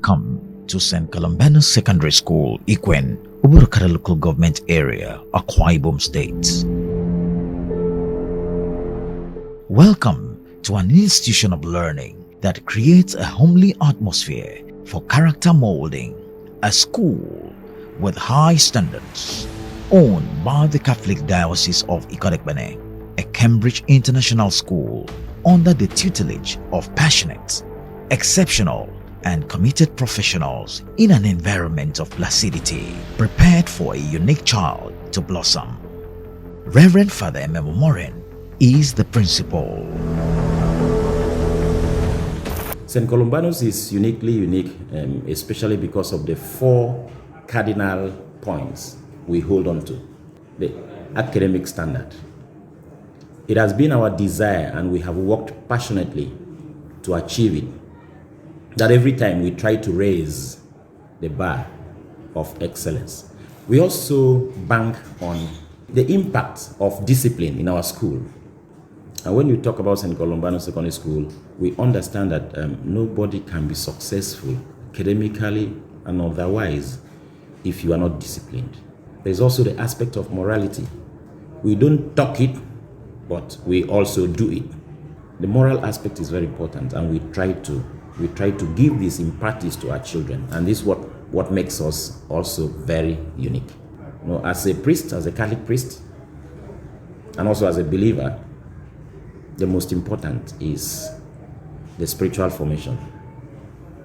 Welcome to St. Columbanus Secondary School, Ikwen, Akara Local Government Area, Akwa, Ibom State. Welcome to an institution of learning that creates a homely atmosphere for character molding, a school with high standards, owned by the Catholic Diocese of Ikwen, a Cambridge International School under the tutelage of passionate, exceptional, and committed professionals in an environment of placidity, prepared for a unique child to blossom. Reverend Father Morin is the principal. St. Columbanus is uniquely unique, especially because of the 4 cardinal points we hold on to. The academic standard. It has been our desire, and we have worked passionately to achieve it, that every time we try to raise the bar of excellence. We also bank on the impact of discipline in our school. And when you talk about St. Columbanus Secondary School, we understand that nobody can be successful academically and otherwise if you are not disciplined. There's also the aspect of morality. We don't talk it, but we also do it. The moral aspect is very important, and we try to give this in practice to our children, and this is what makes us also very unique. You know, as a priest, as a Catholic priest, and also as a believer, the most important is the spiritual formation.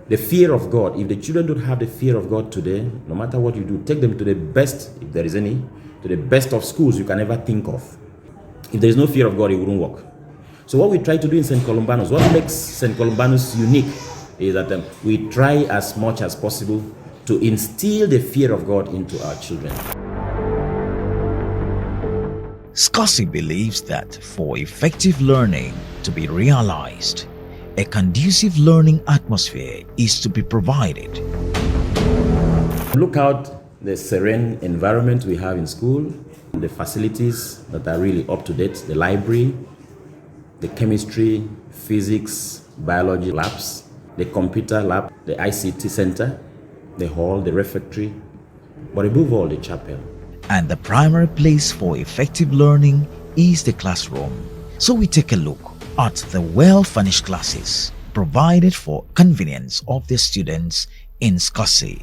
The fear of God. If the children don't have the fear of God today, no matter what you do, take them to the best, if there is any, to the best of schools you can ever think of. If there is no fear of God, it wouldn't work. So what we try to do in St. Columbanus, what makes St. Columbanus unique, is that we try as much as possible to instill the fear of God into our children. SCOSSI believes that for effective learning to be realized, a conducive learning atmosphere is to be provided. Look out the serene environment we have in school, the facilities that are really up to date, the library, the chemistry, physics, biology labs, the computer lab, the ICT center, the hall, the refectory, but above all, the chapel. And the primary place for effective learning is the classroom. So we take a look at the well-furnished classes provided for convenience of the students in SCOSSI.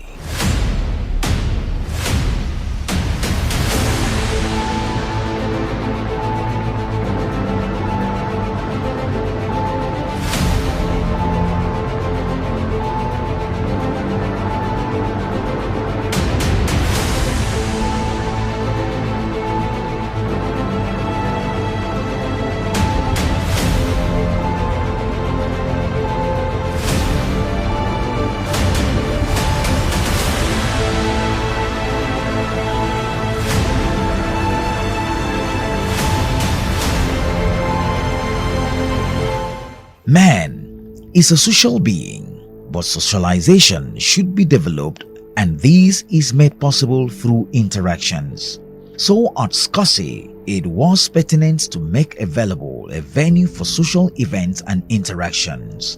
Man is a social being, but socialization should be developed, and this is made possible through interactions. So at SCOSSI, it was pertinent to make available a venue for social events and interactions.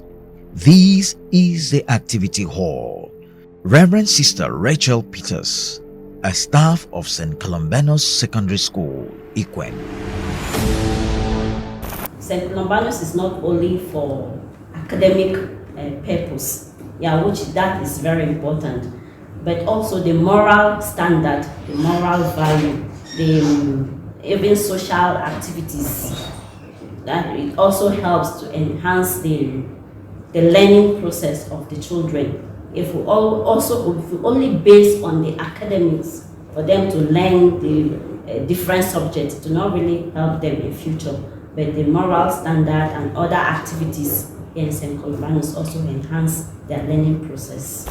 This is the activity hall. Reverend Sister Rachel Peters, a staff of St. Columbanus Secondary School, Ikwen. St. Columbanus is not only for academic purpose, which that is very important, but also the moral standard, the moral value, the even social activities. That it also helps to enhance the learning process of the children. If we only base on the academics for them to learn the different subjects, to not really help them in future. But the moral standard and other activities in St. Columbanus also enhance their learning process.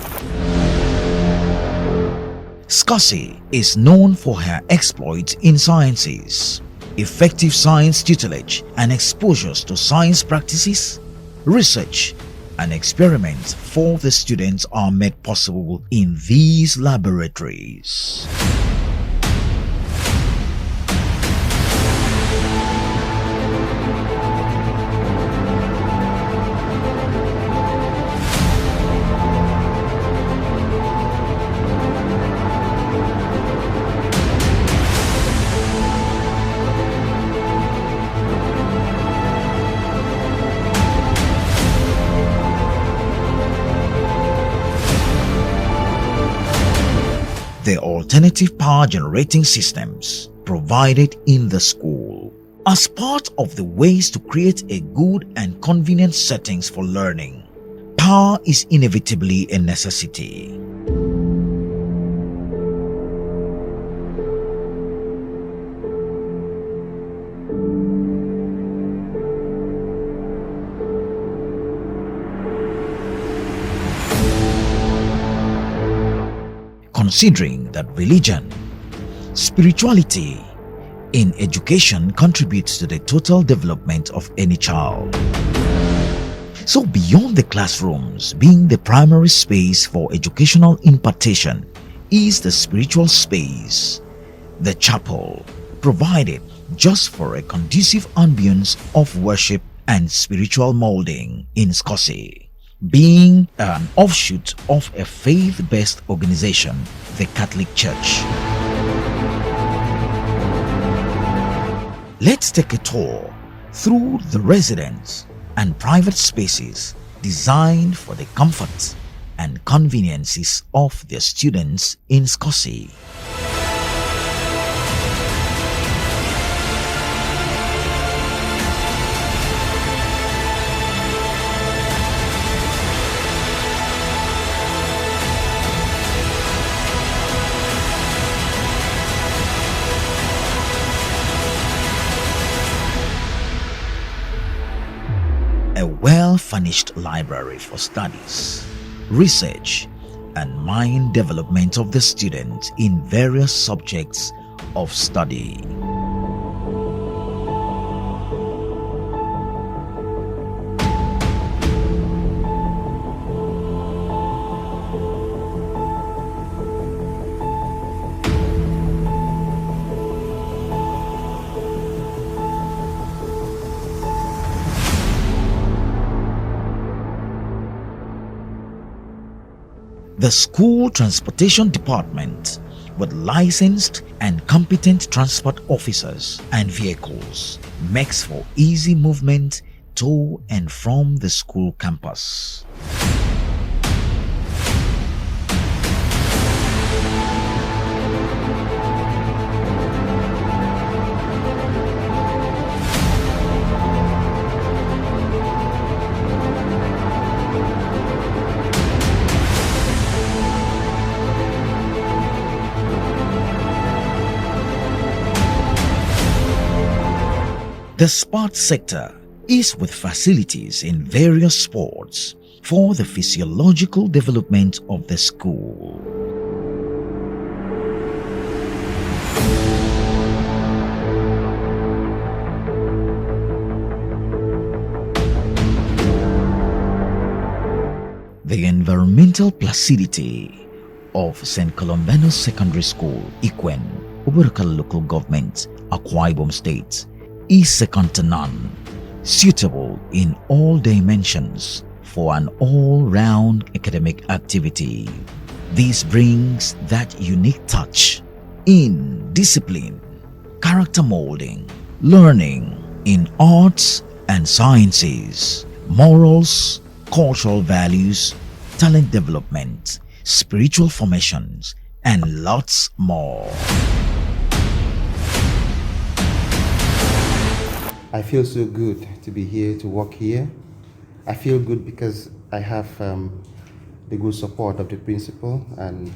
SCOSSI is known for her exploits in sciences, effective science tutelage, and exposures to science practices, research, and experiments for the students are made possible in these laboratories. alternative power generating systems provided in the school. As part of the ways to create a good and convenient settings for learning, power is inevitably a necessity. Considering that religion, spirituality in education contributes to the total development of any child. So beyond the classrooms being the primary space for educational impartation is the spiritual space, the chapel, provided just for a conducive ambience of worship and spiritual molding in SCOSSI. Being an offshoot of a faith-based organization, the Catholic Church. Let's take a tour through the residence and private spaces designed for the comfort and conveniences of their students in SCOSSI. A well-furnished library for studies, research, and mind development of the student in various subjects of study. The school transportation department with licensed and competent transport officers and vehicles makes for easy movement to and from the school campus. The sports sector is with facilities in various sports for the physiological development of the school. The environmental placidity of St. Columbanus Secondary School, Ikwen, Obot local government, Akwa Ibom State, is second to none, suitable in all dimensions for an all-round academic activity. This brings that unique touch in discipline, character molding, learning in arts and sciences, morals, cultural values, talent development, spiritual formations, and lots more. I feel so good to be here, to work here. I feel good because I have the good support of the principal and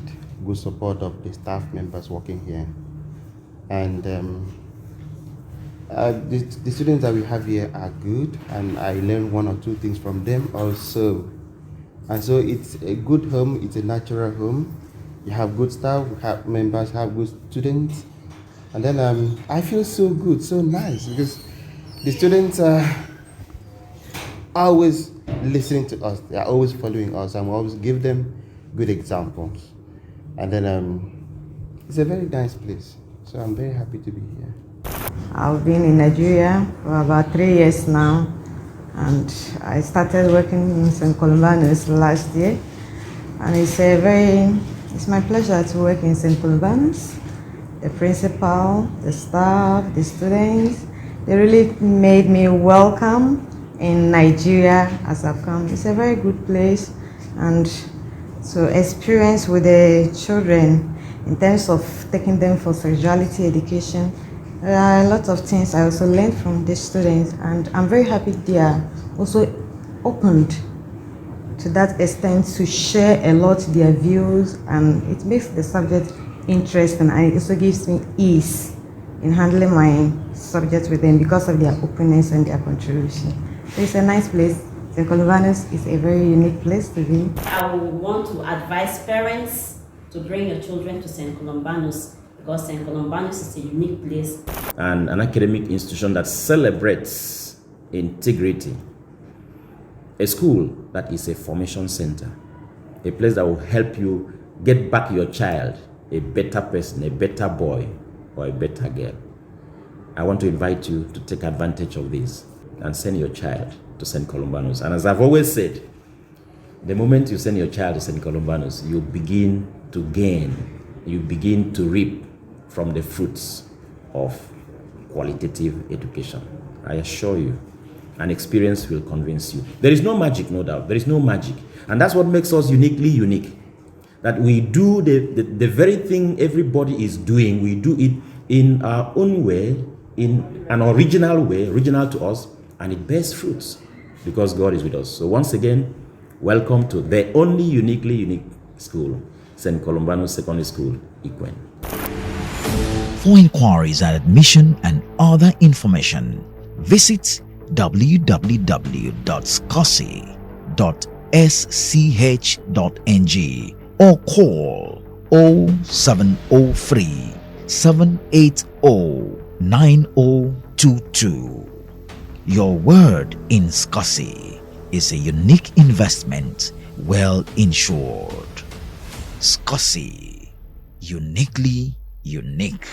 good support of the staff members working here. And the students that we have here are good, and I learned one or two things from them also. And so it's a good home, it's a natural home. You have good staff, we have members, have good students. And then I feel so good, so nice, because the students are always listening to us. They are always following us, and we always give them good examples. And then it's a very nice place. So I'm very happy to be here. I've been in Nigeria for about 3 years now, and I started working in St. Columbanus last year. And it's my pleasure to work in St. Columbanus. The principal, the staff, the students, they really made me welcome in Nigeria as I've come. It's a very good place, and to experience with the children in terms of taking them for sexuality education. There are a lot of things I also learned from these students, and I'm very happy they are also opened to that extent to share a lot their views, and it makes the subject interesting, and it also gives me ease in handling my subject with them because of their openness and their contribution. So it's a nice place. St. Columbanus is a very unique place to be. I would want to advise parents to bring your children to St. Columbanus, because St. Columbanus is a unique place. And an academic institution that celebrates integrity. A school that is a formation center. A place that will help you get back your child a better person, a better boy, or a better girl. I want to invite you to take advantage of this and send your child to St. Columbanus. And as I've always said, the moment you send your child to St. Columbanus, you begin to gain, you begin to reap from the fruits of qualitative education. I assure you, an experience will convince you. There is no magic, no doubt. There is no magic. And that's what makes us uniquely unique. That we do the very thing everybody is doing, we do it in our own way, in an original way, original to us, and it bears fruits because God is with us. So once again, welcome to the only uniquely unique school, St. Columbanus Secondary School, Ikwen. For inquiries and admission and other information, visit www.scossi.sch.ng or call 0703 780 9022. Your word in SCOSSI is a unique investment, well insured. SCOSSI, uniquely unique.